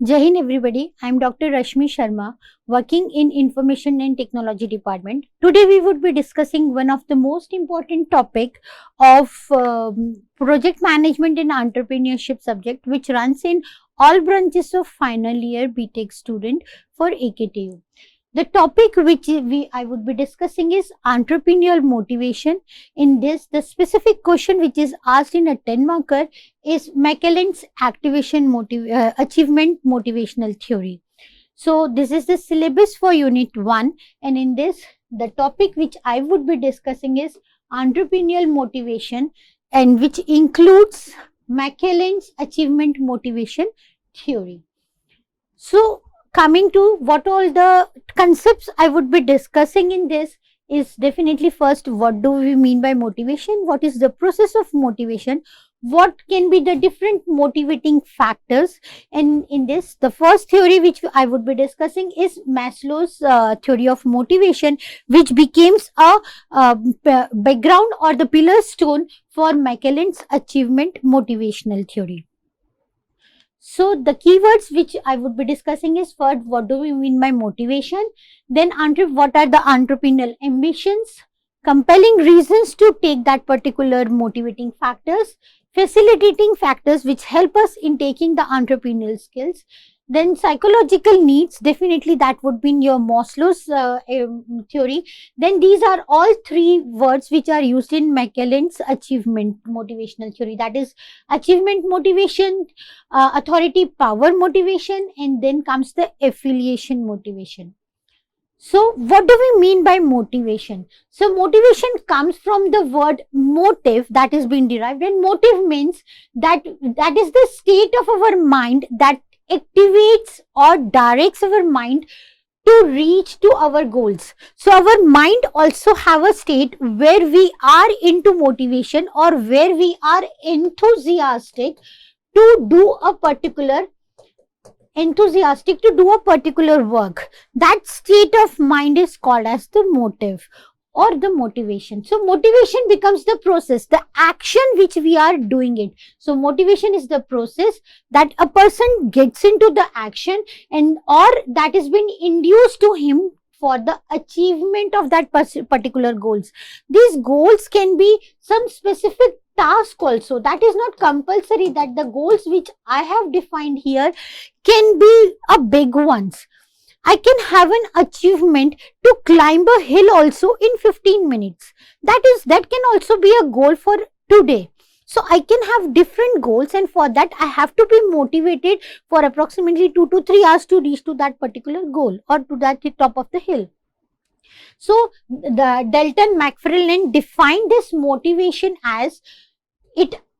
Jai Hind everybody, I am Dr. Rashmi Sharma, working in Information and Technology Department. Today we would be discussing one of the most important topic of project management and entrepreneurship subject, which runs in all branches of final year BTech student for AKTU. The topic which I would be discussing is entrepreneurial motivation. In this, the specific question which is asked in a 10 marker is Clelland's achievement motivational theory. So this is the syllabus for unit 1, and in this the topic which I would be discussing is entrepreneurial motivation, and which includes Clelland's achievement motivation theory. So coming to what all the concepts I would be discussing in this is definitely first, what do we mean by motivation? What is the process of motivation? What can be the different motivating factors? And in this, the first theory which I would be discussing is Maslow's theory of motivation, which becomes a background or the pillar stone for Clelland's achievement motivational theory. So the keywords which I would be discussing is first, what do we mean by motivation? Then what are the entrepreneurial ambitions? Compelling reasons to take that particular motivating factors, facilitating factors which help us in taking the entrepreneurial skills. Then psychological needs, definitely that would be in your Maslow's theory. Then these are all three words which are used in Clelland's achievement motivational theory. That is achievement motivation, authority power motivation, and then comes the affiliation motivation. So what do we mean by motivation? So motivation comes from the word motive that is being derived, and motive means that is the state of our mind that activates or directs our mind to reach to our goals. So our mind also have a state where we are into motivation or where we are enthusiastic to do a particular work. That state of mind is called as the motive or the motivation. So motivation becomes the process, the action which we are doing it. So motivation is the process that a person gets into the action, and or that has been induced to him for the achievement of that particular goals. These goals can be some specific task also. That is not compulsory that the goals which I have defined here can be a big ones. I can have an achievement to climb a hill also in 15 minutes. That can also be a goal for today. So I can have different goals, and for that I have to be motivated for approximately 2 to 3 hours to reach to that particular goal or to that top of the hill. So the Dalton McFarlane defined this motivation as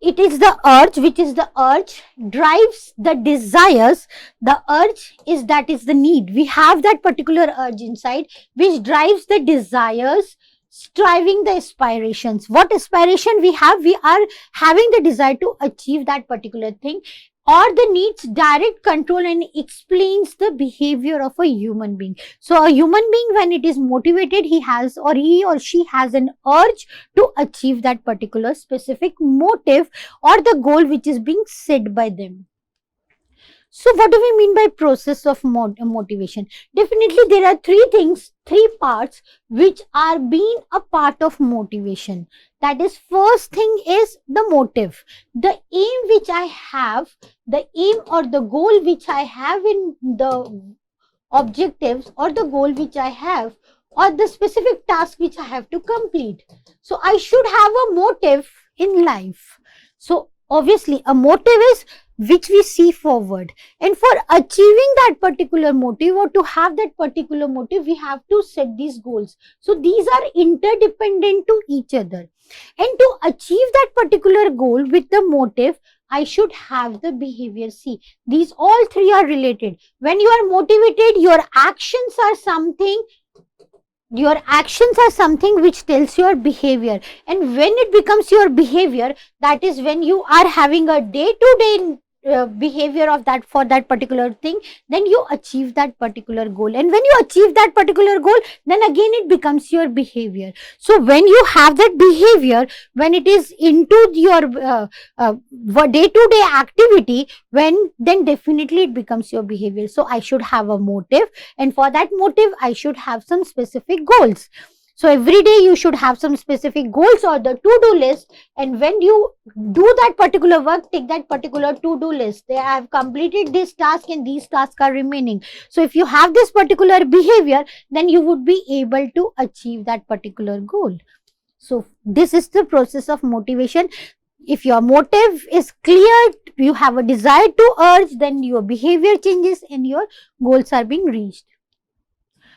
it is the urge, which is the urge drives the desires. The urge is the need. We have that particular urge inside which drives the desires, striving the aspirations. What aspiration we have? We are having the desire to achieve that particular thing, or the needs direct control and explains the behavior of a human being. So a human being, when it is motivated, he or she has an urge to achieve that particular specific motive or the goal which is being set by them. So what do we mean by process of motivation? Definitely there are three parts which are being a part of motivation. That is, first thing is the motive, the aim which I have, the aim or the goal which I have in the objectives or the goal which I have or the specific task which I have to complete. So I should have a motive in life. So obviously a motive is which we see forward, and for achieving that particular motive or to have that particular motive, we have to set these goals. So these are interdependent to each other, and to achieve that particular goal with the motive, I should have the behavior. See, these all three are related. When you are motivated, your actions are something which tells your behavior, and when it becomes your behavior, that is when you are having a day-to-day behavior of that for that particular thing, then you achieve that particular goal. And when you achieve that particular goal, then again it becomes your behavior. So when you have that behavior, when it is into your day-to-day activity, then definitely it becomes your behavior. So I should have a motive, and for that motive I should have some specific goals. So every day you should have some specific goals or the to-do list, and when you do that particular work, take that particular to-do list. I have completed this task and these tasks are remaining. So if you have this particular behavior, then you would be able to achieve that particular goal. So this is the process of motivation. If your motive is clear, you have a desire to urge, then your behavior changes and your goals are being reached.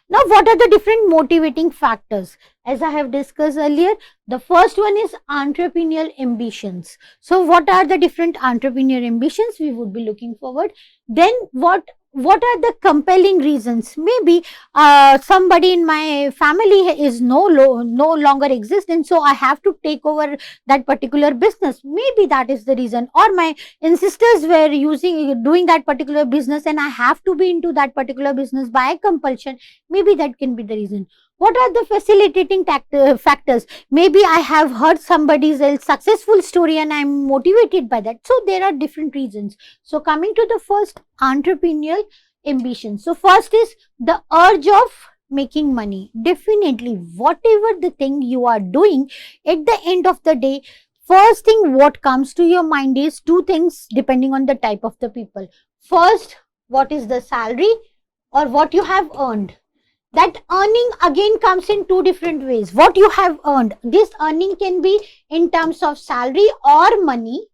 Now, what are the different motivating factors? As I have discussed earlier, the first one is entrepreneurial ambitions. So, what are the different entrepreneurial ambitions we would be looking forward? Then, what are the compelling reasons? Maybe somebody in my family is no longer exist, and so I have to take over that particular business. Maybe that is the reason. Or my ancestors were doing that particular business, and I have to be into that particular business by compulsion. Maybe that can be the reason. What are the facilitating factors? Maybe I have heard somebody's else successful story and I'm motivated by that. So there are different reasons. So coming to the first, entrepreneurial ambition. So first is the urge of making money. Definitely, whatever the thing you are doing, at the end of the day, first thing what comes to your mind is two things depending on the type of the people. First, what is the salary or what you have earned. That earning again comes in two different ways. What you have earned, this earning can be in terms of salary or money,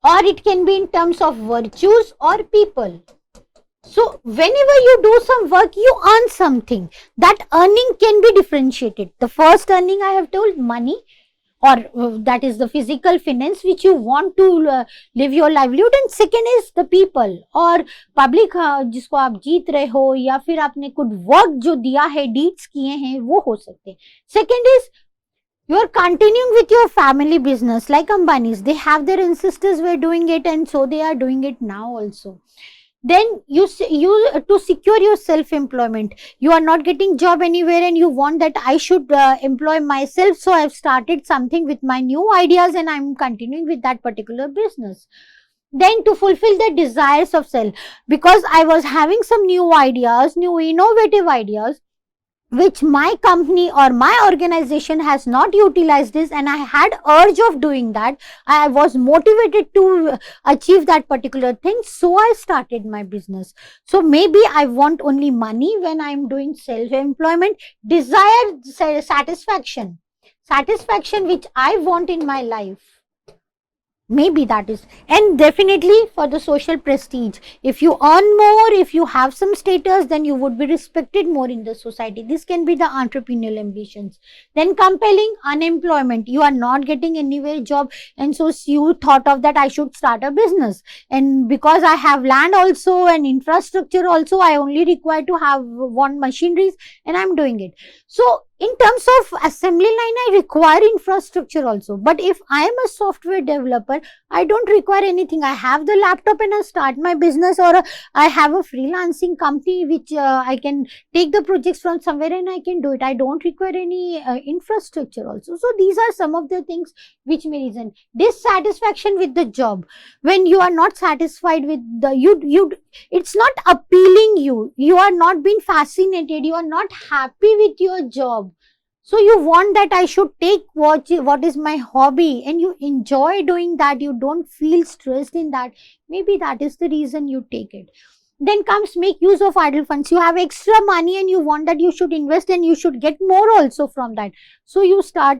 or it can be in terms of virtues or people. So whenever you do some work, you earn something. That earning can be differentiated. The first earning I have told, money, or that is the physical finance which you want to live your livelihood, and second is the people or public जिसको आप जीत रहे हो या फिर आपने कुछ work जो दिया है, डीड्स किए हैं, वो हो सकते हैं. Second is you are continuing with your family business like Ambani's. They have their ancestors were doing it and so they are doing it now also. Then you to secure your self-employment, you are not getting job anywhere and you want that I should employ myself, so I have started something with my new ideas and I am continuing with that particular business. Then to fulfill the desires of self, because I was having some new ideas, new innovative ideas, which my company or my organization has not utilized this, and I had urge of doing that. I was motivated to achieve that particular thing, so I started my business. So maybe I want only money when I am doing self-employment, desired satisfaction which I want in my life. Maybe that is, and definitely for the social prestige. If you earn more, if you have some status, then you would be respected more in the society. This can be the entrepreneurial ambitions. Then compelling unemployment. You are not getting anywhere job, and so you thought of that I should start a business. And because I have land also and infrastructure also, I only require to have one machineries and I'm doing it. So in terms of assembly line, I require infrastructure also. But if I am a software developer, I don't require anything. I have the laptop and I start my business, or I have a freelancing company which I can take the projects from somewhere and I can do it. I don't require any infrastructure also. So these are some of the things which may reason. Dissatisfaction with the job. When you are not satisfied with the, it's not appealing you. You are not being fascinated. You are not happy with your job. So you want that I should take what is my hobby, and you enjoy doing that. You don't feel stressed in that. Maybe that is the reason you take it. Then comes make use of idle funds. You have extra money and you want that you should invest and you should get more also from that. So you start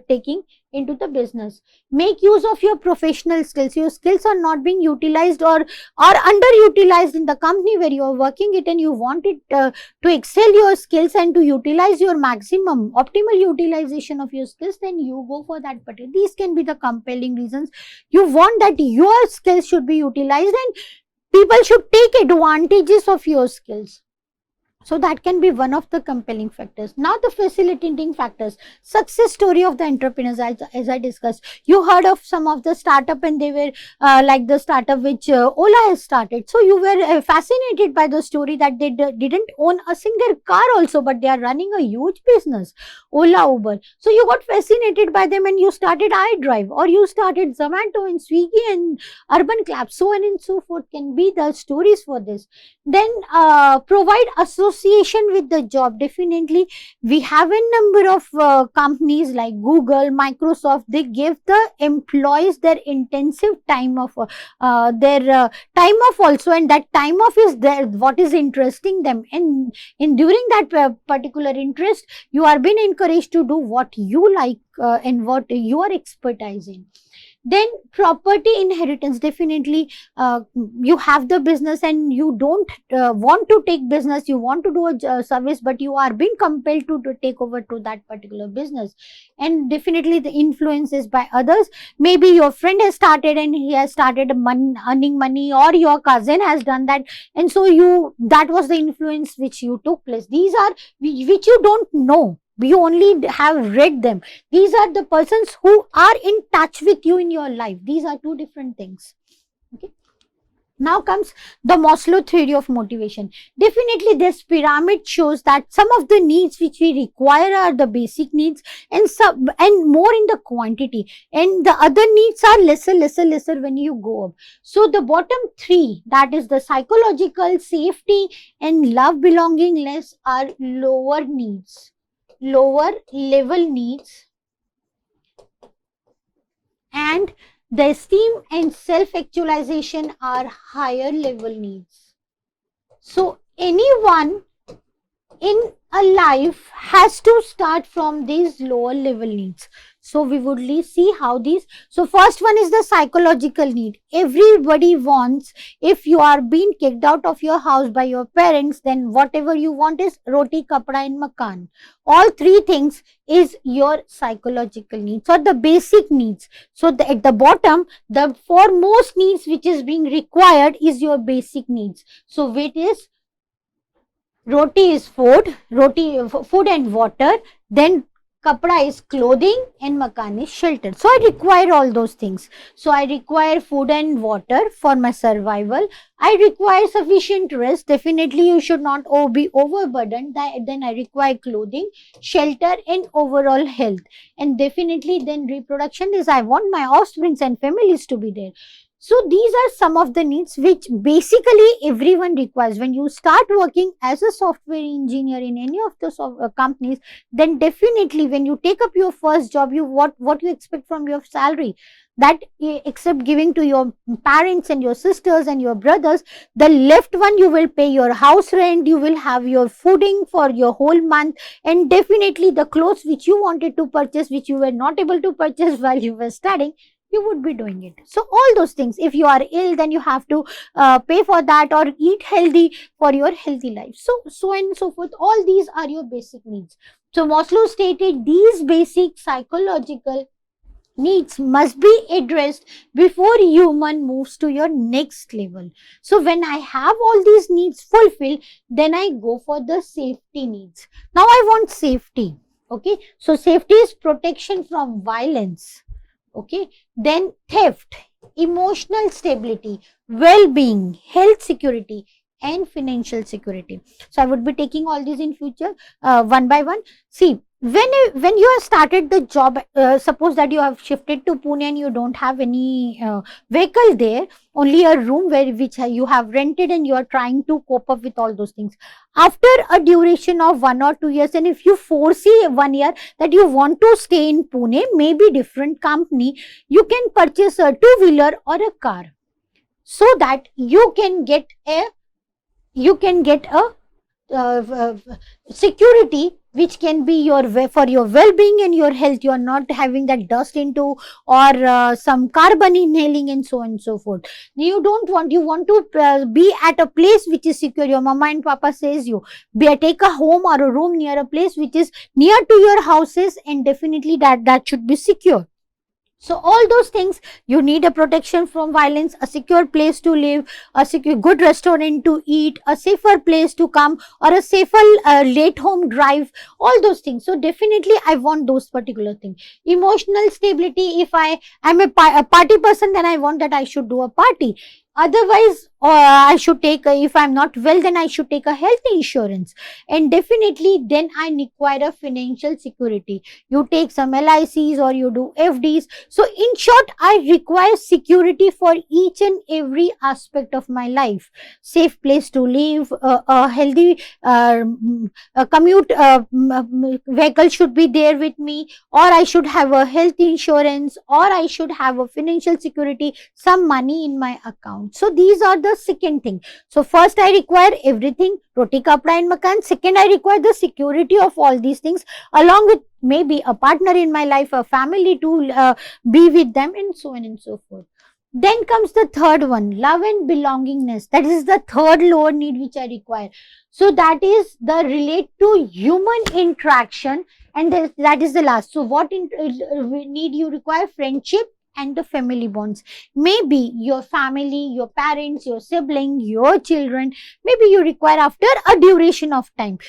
taking into the business. Make use of your professional skills. Your skills are not being utilized or are underutilized in the company where you are working it, and you want it to excel your skills and to utilize your maximum optimal utilization of your skills, then you go for that particular. These can be the compelling reasons. You want that your skills should be utilized and people should take advantages of your skills. So that can be one of the compelling factors. Now the facilitating factors, success story of the entrepreneurs, as I discussed. You heard of some of the startup, and they were like the startup which Ola has started. So you were fascinated by the story that they didn't own a single car also, but they are running a huge business, Ola, Uber. So you got fascinated by them and you started iDrive, or you started Zomato and Swiggy and Urban Clap, so on and so forth can be the stories for this. Then provide association with the job. Definitely we have a number of companies like Google, Microsoft. They give the employees their intensive time of their time off also, and that time off is there what is interesting them, and in during that particular interest you are being encouraged to do what you like and what you are expertise in. Then property inheritance, definitely you have the business and you don't want to take business, you want to do a service, but you are being compelled to take over to that particular business. And definitely the influences by others, maybe your friend has started and he has started earning money, or your cousin has done that, and so you, that was the influence which you took place. These are which you don't know, you only have read them. These are the persons who are in touch with you in your life. These are two different things. Okay. Now comes the Maslow theory of motivation. Definitely this pyramid shows that some of the needs which we require are the basic needs, and more in the quantity, and the other needs are lesser when you go up. So the bottom three, that is the psychological, safety and love belonging less, are lower needs, lower level needs, and the esteem and self-actualization are higher level needs. So anyone in a life has to start from these lower level needs. So we would see how these, so first one is the psychological need. Everybody wants, if you are being kicked out of your house by your parents, then whatever you want is roti, kapda and makan. All three things is your psychological needs or the basic needs. So at the bottom, the foremost needs which is being required is your basic needs. So it is roti is food, food and water, then kapda is clothing, and makan is shelter. So I require all those things. So I require food and water for my survival. I require sufficient rest. Definitely you should not be overburdened. Then I require clothing, shelter and overall health. And definitely then reproduction is, I want my offsprings and families to be there. So these are some of the needs which basically everyone requires. When you start working as a software engineer in any of the companies, then definitely when you take up your first job, you what you expect from your salary, that except giving to your parents and your sisters and your brothers, the left one you will pay your house rent, you will have your fooding for your whole month, and definitely the clothes which you wanted to purchase, which you were not able to purchase while you were studying, you would be doing it. So all those things, if you are ill, then you have to pay for that, or eat healthy for your healthy life. So and so forth. All these are your basic needs. So Maslow stated these basic psychological needs must be addressed before human moves to your next level. So when I have all these needs fulfilled, then I go for the safety needs. Now I want safety. Okay. So safety is protection from violence. Okay, then theft, emotional stability, well-being, health security and financial security. So I would be taking all these in future one by one. See, when you have started the job, suppose that you have shifted to Pune and you don't have any vehicle there, only a room which you have rented, and you are trying to cope up with all those things. After a duration of 1 or 2 years, and if you foresee 1 year that you want to stay in Pune, maybe different company, you can purchase a two-wheeler or a car, so that you can get a security which can be for your well-being and your health. You are not having that dust into, or some carbon inhaling and so on and so forth. You want to be at a place which is secure. Your mama and papa says you take a home or a room near a place which is near to your houses, and definitely that should be secure. So all those things, you need a protection from violence, a secure place to live, a secure good restaurant to eat, a safer place to come, or a safer late home drive, all those things. So definitely I want those particular things. Emotional stability, if I am a party person, then I want that I should do a party. Otherwise, I should take if I'm not well, then I should take a health insurance. And definitely then I require a financial security. You take some LICs or you do FDs. So in short, I require security for each and every aspect of my life. Safe place to live, a healthy commute vehicle should be there with me, or I should have a health insurance, or I should have a financial security, some money in my account. So these are the second thing. So first I require everything, roti kapda and makan. Second, I require the security of all these things, along with maybe a partner in my life, a family to be with them, and so on and so forth. Then comes the third one, love and belongingness. That is the third lower need which I require. So that is the relate to human interaction, and that is the last. So what need you require? Friendship and the family bonds. Maybe your family, your parents, your sibling, your children, maybe you require after a duration of time.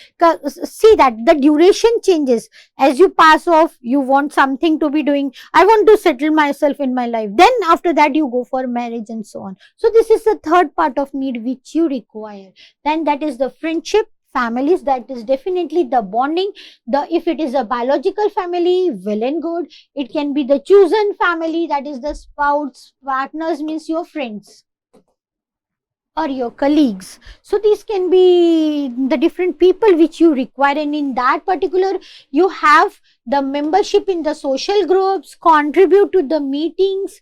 See that the duration changes as you pass off. You want something to be doing, I want to settle myself in my life, then after that you go for marriage and so on. So this is the third part of need which you require. Then that is the friendship, families, that is definitely the bonding. If it is a biological family, well and good. It can be the chosen family, that is the spouse, partners, means your friends or your colleagues. So these can be the different people which you require, and in that particular you have the membership in the social groups, contribute to the meetings.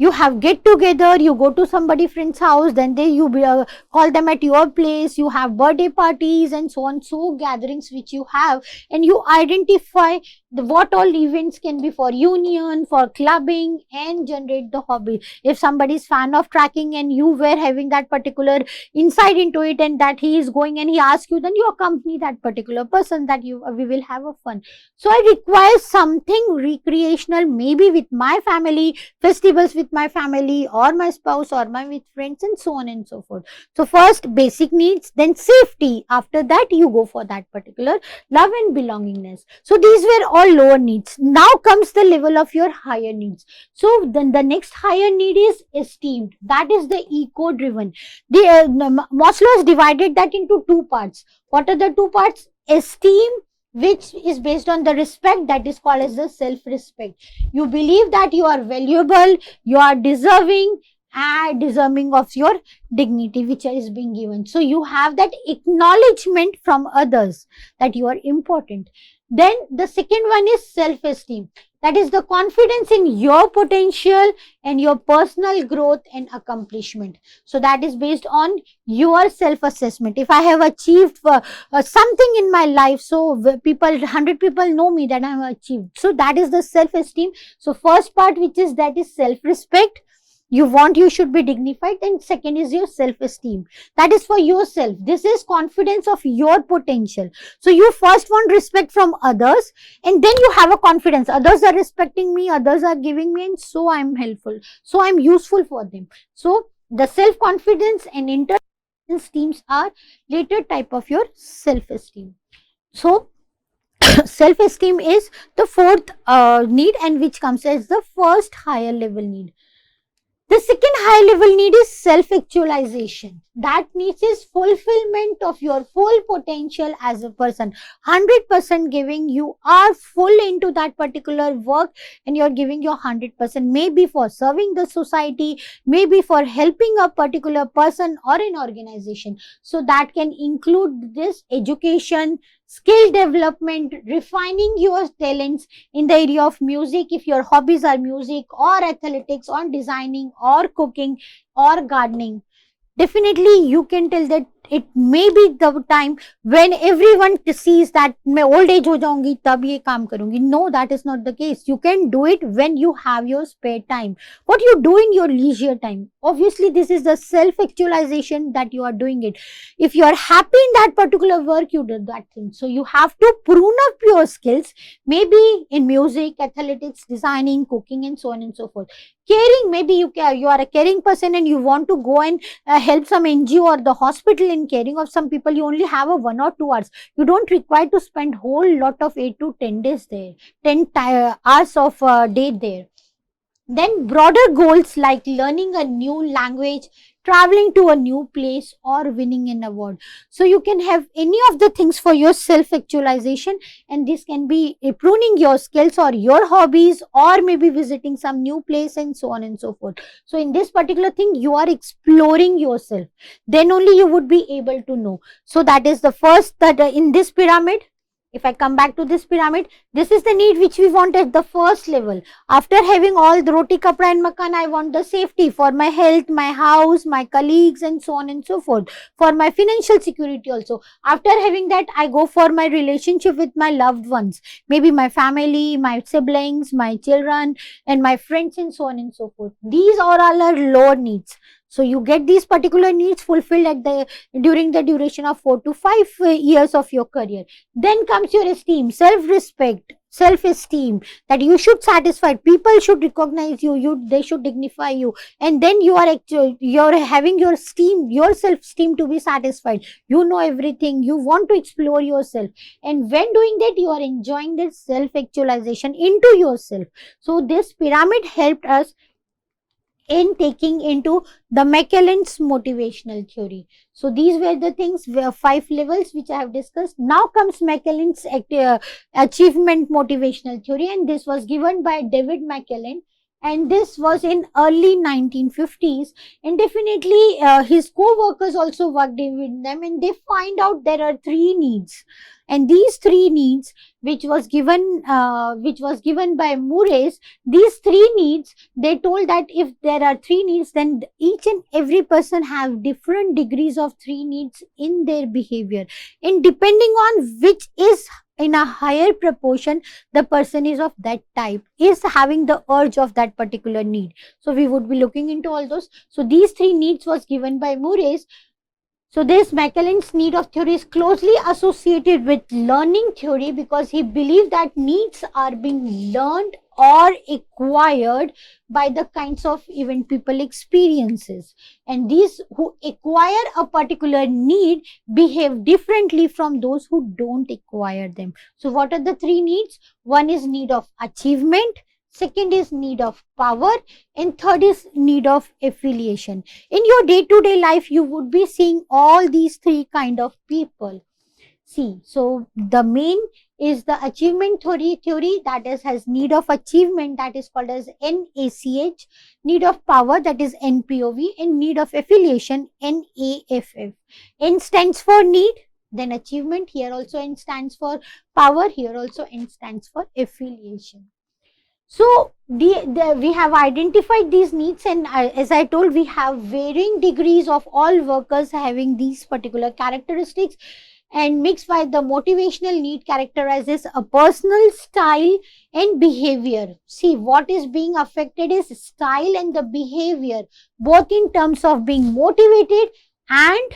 You have get together, you go to somebody friend's house, then call them at your place, you have birthday parties and so on. So gatherings which you have, and you identify what all events can be for union, for clubbing, and generate the hobby. If somebody is fan of tracking and you were having that particular insight into it, and that he is going and he asks you, then you accompany that particular person, that we will have a fun. So I require something recreational, maybe with my family, festivals with my family or my spouse or with friends, and so on and so forth. So first basic needs, then safety. After that you go for that particular love and belongingness. So these were all lower needs. Now comes the level of your higher needs. So then the next higher need is esteemed. That is the ego driven. Maslow has divided that into two parts. What are the two parts? Esteem, which is based on the respect, that is called as the self-respect. You believe that you are valuable, you are deserving, and deserving of your dignity which is being given. So you have that acknowledgement from others that you are important. Then the second one is self-esteem. That is the confidence in your potential and your personal growth and accomplishment. So that is based on your self-assessment. If I have achieved something in my life, so 100 people know me that I have achieved. So that is the self-esteem. So first part, which is that is self-respect. You should be dignified. And second is your self-esteem. That is for yourself. This is confidence of your potential. So you first want respect from others, and then you have a confidence. Others are respecting me, others are giving me, and so I am helpful. So I am useful for them. So the self-confidence and esteems are later type of your self-esteem. So self-esteem is the fourth need, and which comes as the first higher level need. The second high level need is self-actualization. That needs is fulfillment of your full potential as a person. 100% giving, you are full into that particular work and you are giving your 100%, maybe for serving the society, maybe for helping a particular person or an organization. So that can include this education, skill development, refining your talents in the area of music, if your hobbies are music or athletics or designing or cooking or gardening. Definitely you can tell that it may be the time when everyone sees that मैं old age हो जाऊंगी तब ये काम करूंगी. No, that is not the case. You can do it when you have your spare time. What you do in your leisure time. Obviously, this is the self-actualization that you are doing it. If you are happy in that particular work, you do that thing. So you have to prune up your skills, maybe in music, athletics, designing, cooking, and so on and so forth. Caring, maybe you are a caring person and you want to go and help some NGO or the hospital in caring of some people. You only have a 1 or 2 hours. You don't require to spend whole lot of 8 to 10 days there, 10 hours of day there. Then broader goals like learning a new language, traveling to a new place, or winning an award. So you can have any of the things for your self-actualization, and this can be pruning your skills or your hobbies, or maybe visiting some new place and so on and so forth. So in this particular thing, you are exploring yourself. Then only you would be able to know. So that is the first, that in this pyramid, if I come back to this pyramid, this is the need which we want at the first level. After having all the roti, kapra and makan, I want the safety for my health, my house, my colleagues, and so on and so forth. For my financial security also. After having that, I go for my relationship with my loved ones. Maybe my family, my siblings, my children, and my friends, and so on and so forth. These are all our lower needs. So you get these particular needs fulfilled during the duration of 4 to 5 years of your career. Then comes your esteem, self-respect, self-esteem, that you should satisfy. People should recognize you, they should dignify you, and then you're having your self-esteem to be satisfied. You know everything. You want to explore yourself, and when doing that, you are enjoying this self-actualization into yourself. So this pyramid helped us in taking into the Clelland's motivational theory. So these were the things, 5 levels which I have discussed. Now comes Clelland's achievement motivational theory, and this was given by David Clelland, and this was in early 1950s, and definitely his co-workers also worked with them, and they find out there are 3 needs, and these 3 needs which was given by Murray's, these 3 needs, they told that if there are 3 needs, then each and every person have different degrees of 3 needs in their behavior, and depending on which is in a higher proportion, the person is of that type, is having the urge of that particular need. So we would be looking into all those. So these 3 needs was given by Murray's. So this Clelland's need of theory is closely associated with learning theory, because he believed that needs are being learned or acquired by the kinds of event people experiences, and these who acquire a particular need behave differently from those who don't acquire them. So what are the 3 needs? One is need of achievement, second is need of power, and third is need of affiliation. In your day-to-day life, you would be seeing all these 3 kind of people. See, so the main is the achievement theory, that is has need of achievement, that is called as NACH, need of power, that is NPOV, and need of affiliation, NAFF. N stands for need, then achievement, here also N stands for power, here also N stands for affiliation. So we have identified these needs, and as I told, we have varying degrees of all workers having these particular characteristics, and mixed by the motivational need characterizes a personal style and behavior. See, what is being affected is style and the behavior, both in terms of being motivated and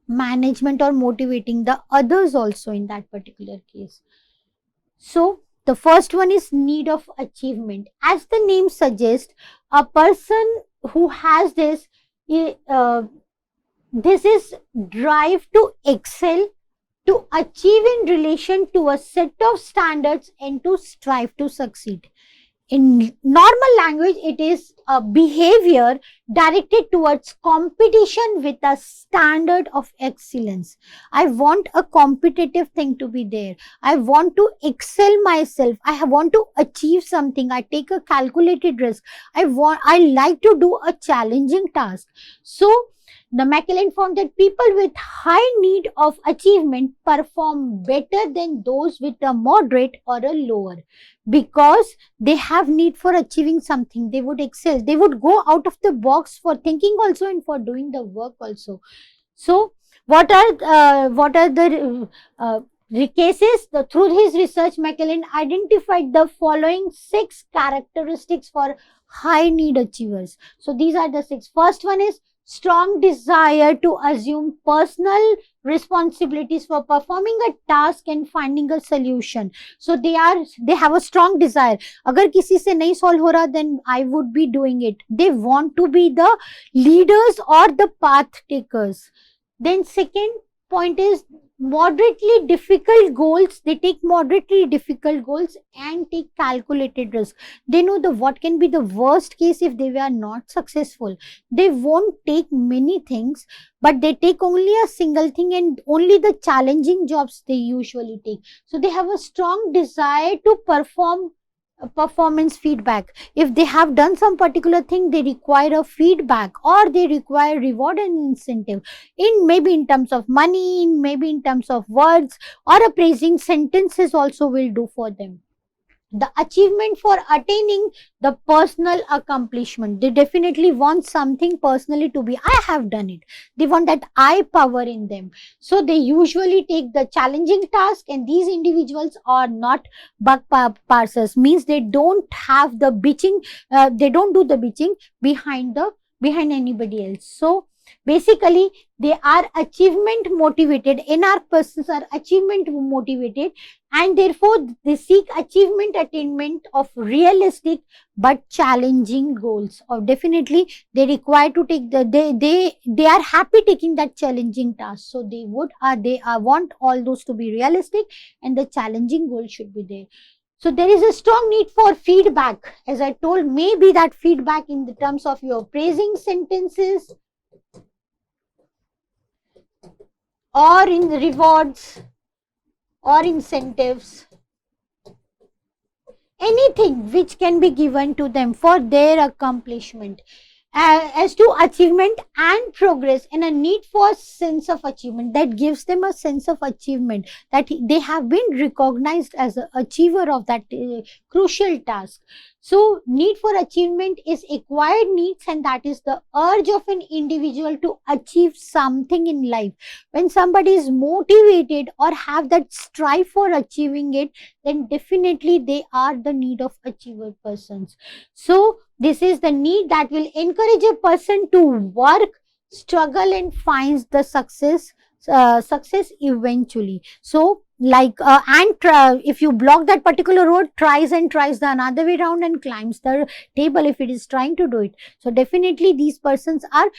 management or motivating the others also in that particular case. So the first one is need of achievement. As the name suggests, a person who has this is drive to excel, to achieve in relation to a set of standards, and to strive to succeed. In normal language, it is a behavior directed towards competition with a standard of excellence. I want a competitive thing to be there. I want to excel myself. I want to achieve something. I take a calculated risk. I like to do a challenging task. So the Clelland found that people with high need of achievement perform better than those with a moderate or a lower, because they have need for achieving something. They would excel. They would go out of the box for thinking also and for doing the work also. So What are the cases? Through his research, Clelland identified the following 6 characteristics for high need achievers. So these are the 6. First one is strong desire to assume personal responsibilities for performing a task and finding a solution. So they have a strong desire. Agar kisi se nahi solve ho raha, then I would be doing it. They want to be the leaders or the path takers. Then second point is moderately difficult goals. They take moderately difficult goals and take calculated risk. They know what can be the worst case if they were not successful. They won't take many things, but they take only a single thing, and only the challenging jobs they usually take. So they have a strong desire to perform performance feedback. If they have done some particular thing, they require a feedback, or they require reward and incentive, in maybe in terms of money, maybe in terms of words, or a praising sentences also will do for them. The achievement for attaining the personal accomplishment. They definitely want something personally to be, I have done it. They want that I power in them. So they usually take the challenging task, and these individuals are not bug parsers, means they don't have the bitching, they don't do the bitching behind anybody else. So basically they are achievement motivated. NR persons are achievement motivated, and therefore they seek attainment of realistic but challenging goals. Or definitely they require to take they are happy taking that challenging task. So they want all those to be realistic, and the challenging goal should be there. So there is a strong need for feedback. As I told, maybe that feedback in the terms of your praising sentences, or in rewards or incentives, anything which can be given to them for their accomplishment, as to achievement and progress, and a need for sense of achievement that gives them a sense of achievement, that they have been recognized as an achiever of that crucial task. So need for achievement is acquired needs, and that is the urge of an individual to achieve something in life. When somebody is motivated or have that strive for achieving it, then definitely they are the need of achiever persons. So this is the need that will encourage a person to work, struggle, and finds the success eventually. So like if you block that particular road, tries the another way around and climbs the table if it is trying to do it. So definitely these persons are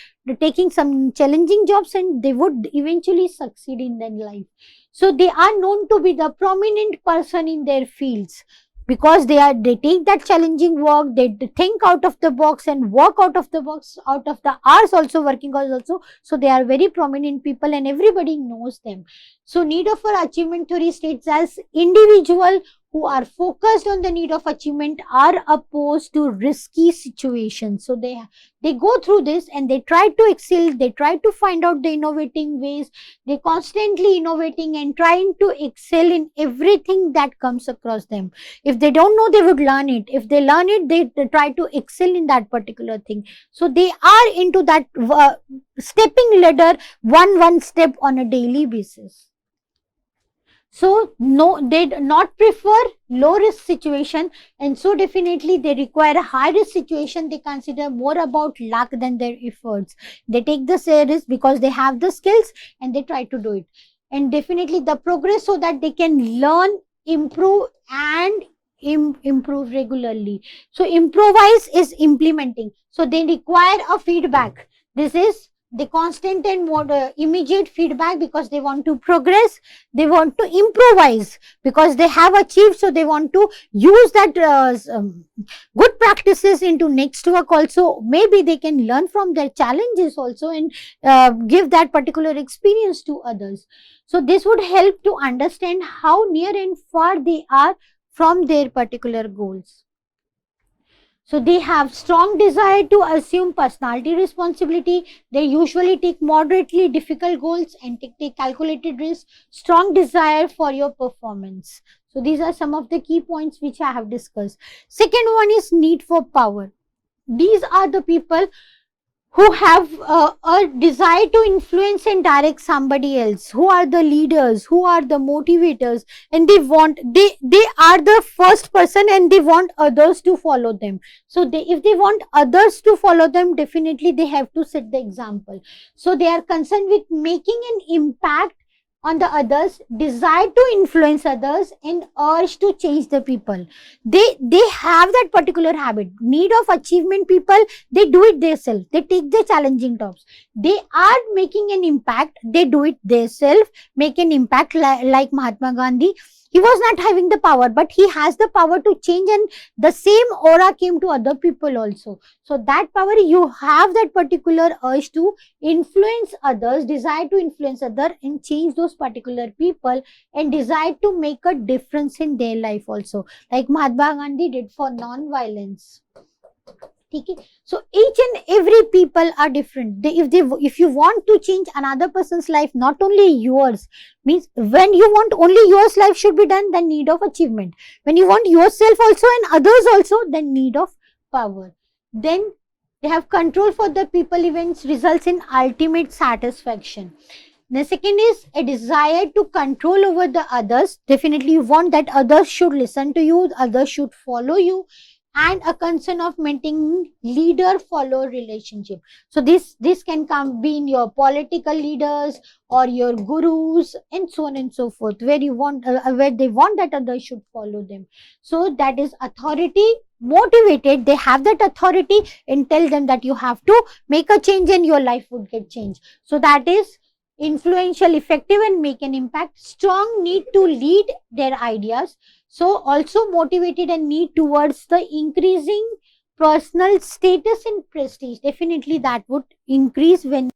taking some challenging jobs, and they would eventually succeed in their life. So they are known to be the prominent person in their fields, because they take that challenging work, they think out of the box and work out of the box, out of the hours also, working hours also. So they are very prominent people, and everybody knows them. So need of for achievement theory states as individual who are focused on the need of achievement are opposed to risky situations. So they go through this, and they try to excel, they try to find out the innovating ways, they constantly innovating and trying to excel in everything that comes across them. If they don't know, they would learn it. If they learn it, they try to excel in that particular thing. So they are into that stepping ladder, one step on a daily basis. So no, they do not prefer low risk situation, and so definitely they require a high risk situation. They consider more about luck than their efforts. They take the risk because they have the skills, and they try to do it. And definitely the progress, so that they can learn, improve, and improve regularly. So improvise is implementing. So they require a feedback. This is the constant and more immediate feedback, because they want to progress, they want to improvise because they have achieved. So they want to use that good practices into next work also. Maybe they can learn from their challenges also, and give that particular experience to others. So this would help to understand how near and far they are from their particular goals. So they have strong desire to assume personality responsibility. They usually take moderately difficult goals and take calculated risks. Strong desire for your performance. So these are some of the key points which I have discussed. Second one is need for power. These are the people who have a desire to influence and direct somebody else, who are the leaders, who are the motivators, and they are the first person and they want others to follow them. So if they want others to follow them, definitely they have to set the example. So they are concerned with making an impact on the others, desire to influence others, and urge to change the people. They have that particular habit, need of achievement. People, they do it themselves, they take the challenging jobs, they are making an impact, they do it themselves, make an impact, like Mahatma Gandhi. He was not having the power, but he has the power to change, and the same aura came to other people also. So that power, you have that particular urge to influence others, desire to influence others and change those particular people, and desire to make a difference in their life also, like Mahatma Gandhi did for non-violence. Okay. So each and every people are different. If you want to change another person's life, not only yours, means when you want only yours life should be done, then need of achievement. When you want yourself also and others also, then need of power. Then they have control for the people events results in ultimate satisfaction. The second is a desire to control over the others. Definitely you want that others should listen to you, others should follow you, and a concern of maintaining leader follower relationship. So this can be in your political leaders or your gurus and so on and so forth, where you want where they want that others should follow them. So that is authority motivated, they have that authority and tell them that you have to make a change and your life would get changed. So that is influential, effective and make an impact. Strong need to lead their ideas. So also motivated and need towards the increasing personal status and prestige. Definitely that would increase when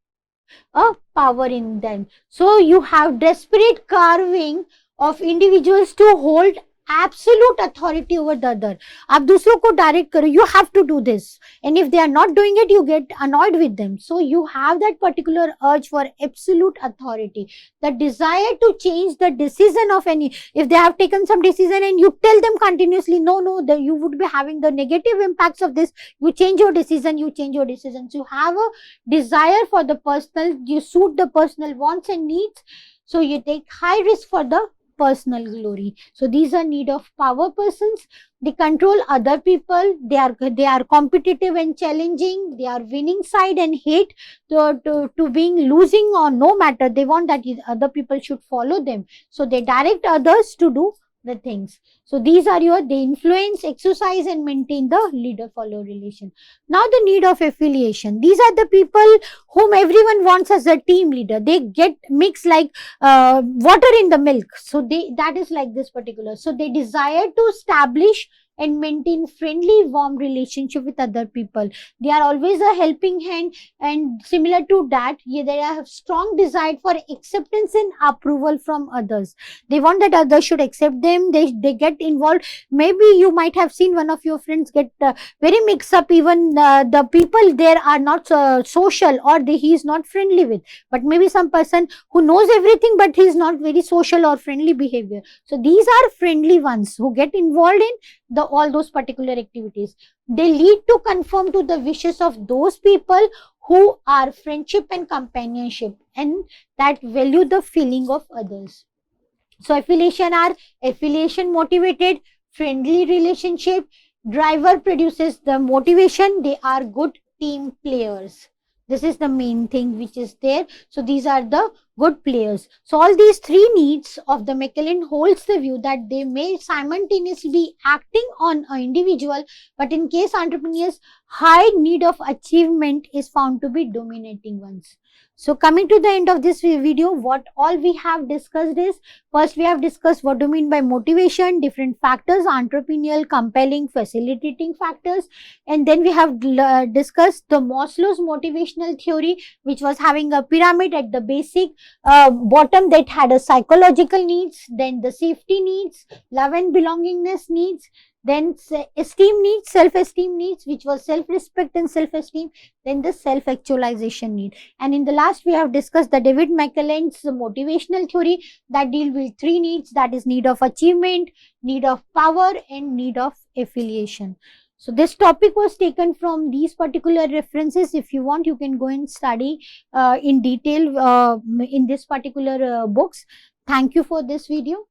a power in them. So you have desperate carving of individuals to hold absolute authority over the other. आप दूसरों को direct करो, you have to do this, and if they are not doing it, you get annoyed with them. So you have that particular urge for absolute authority, the desire to change the decision of any. If they have taken some decision and you tell them continuously, no, you would be having the negative impacts of this, you change your decision, you change your decisions. You have a desire for the personal, you suit the personal wants and needs, so you take high risk for the personal glory. So these are need of power persons. They control other people, they are competitive and challenging, they are winning side and hate to being losing, or no matter, they want that other people should follow them, so they direct others to do the things. So these are they influence, exercise and maintain the leader follower relation. Now the need of affiliation. These are the people whom everyone wants as a team leader. They get mixed like water in the milk. So that is like this particular. So they desire to establish and maintain friendly, warm relationship with other people. They are always a helping hand, and similar to that, they have strong desire for acceptance and approval from others. They want that others should accept them. They get involved. Maybe you might have seen one of your friends get very mixed up. Even the people there are not social, or he is not friendly with. But maybe some person who knows everything, but he is not very social or friendly behavior. So these are friendly ones who get involved in all those particular activities. They lead to conform to the wishes of those people who are friendship and companionship, and that value the feeling of others. So affiliation motivated, friendly relationship. Driver produces the motivation. They are good team players. This is the main thing which is there. So these are the good players. So all these three needs of the Clelland holds the view that they may simultaneously be acting on an individual, but in case entrepreneurs, high need of achievement is found to be dominating ones. So coming to the end of this video, what all we have discussed is, first we have discussed what do you mean by motivation, different factors, entrepreneurial, compelling, facilitating factors, and then we have discussed the Maslow's motivational theory, which was having a pyramid at the basic bottom that had a psychological needs, then the safety needs, love and belongingness needs, then esteem needs, self-esteem needs, which was self-respect and self-esteem, then the self-actualization need. And in the last, we have discussed the David Clelland's motivational theory that deal with three needs, that is need of achievement, need of power and need of affiliation. So this topic was taken from these particular references. If you want, you can go and study in detail in this particular books. Thank you for this video.